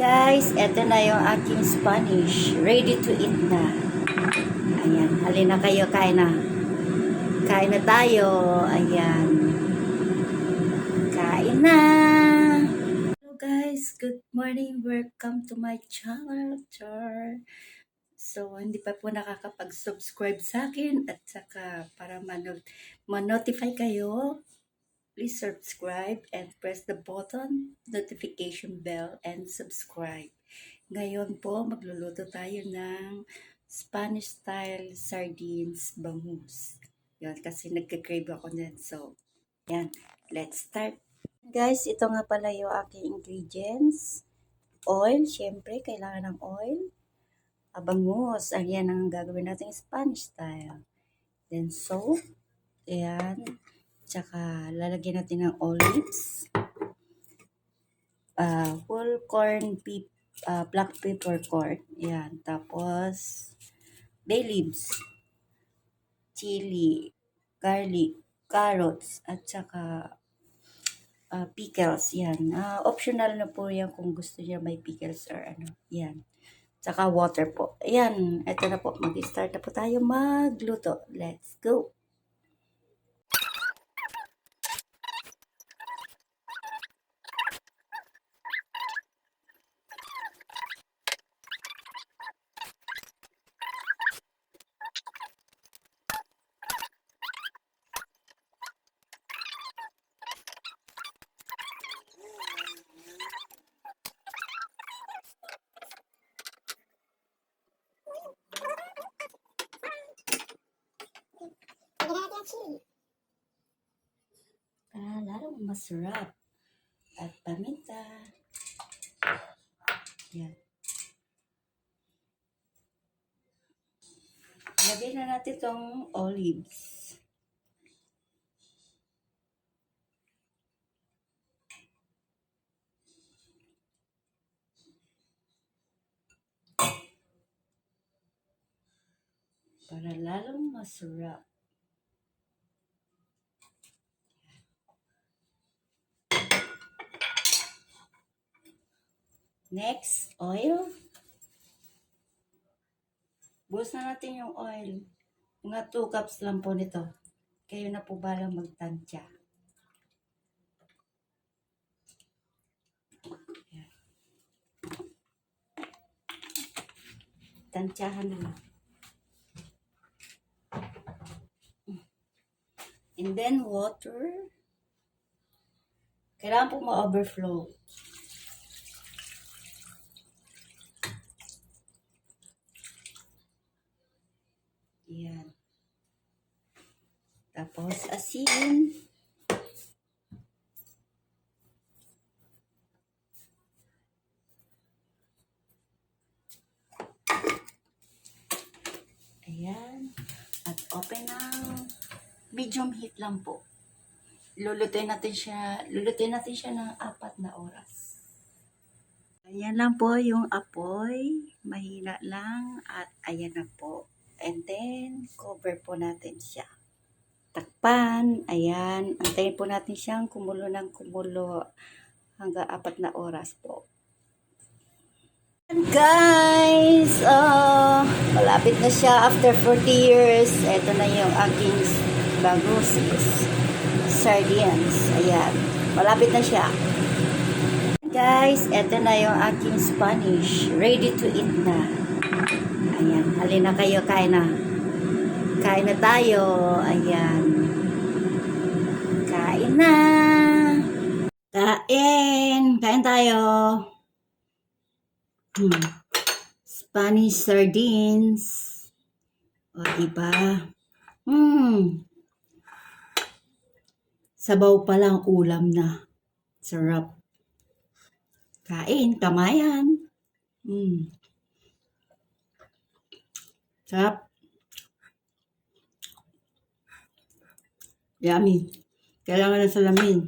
Guys, eto na yung aking Spanish. Ready to eat na. Ayan, halina kayo, kain na. Kain na tayo. Ayan. Kain na. Hello guys, good morning. Welcome to my channel. So, hindi pa po nakakapag-subscribe sa akin at saka para ma-notify kayo, please subscribe and press the button, notification bell, and subscribe. Ngayon po, magluluto tayo ng Spanish style sardines bangus. Yan, kasi nagka-crave ako niyan. So, yan. Let's start. Guys, ito nga pala yung aking ingredients. Oil, syempre, kailangan ng oil. Bangus, yan ang gagawin natin Spanish style. Then soap, ayan. Tsaka lalagyan natin ng olives. Whole corn black peppercorn. Yan. Tapos, bay leaves, chili, garlic, carrots, at saka pickles. Yan. Optional na po yan kung gusto niya may pickles or ano. Yan. Tsaka water po. Ayan. Ito na po. Mag-start na po tayo magluto. Let's go. Lalong masarap. At paminta. Yan. Lagay na natin itong olives. Para lalong masarap. Next, oil. Buhos na natin yung oil. Mga 2 cups lang po nito. Kayo na po balang magtansya. Tansyahan na lang. And then water. Kailangan po ma-overflow. Yan. Tapos asin. Ayan. At open na. Medium heat lang po. Lulutuin natin siya ng 4 na oras. Ayan lang po yung apoy. Mahina lang. At ayan na po. And then, cover po natin siya. Takpan. Ayan. Antayin po natin siyang kumulo ng kumulo hanggang 4 na oras po. Guys, malapit na siya after 40 years. Ito na yung aking bangus sardines. Ayan. Malapit na siya. Guys, ito na yung aking Spanish. Ready to eat na. Ayan. Halina kayo, kain na. Kain na tayo. Ayan. Kain na. Kain tayo. Spanish sardines. O, diba? Sabaw pa lang ulam na. Sarap. Kain, kamayan. Sarap. Yummy. Kailangan na salamin.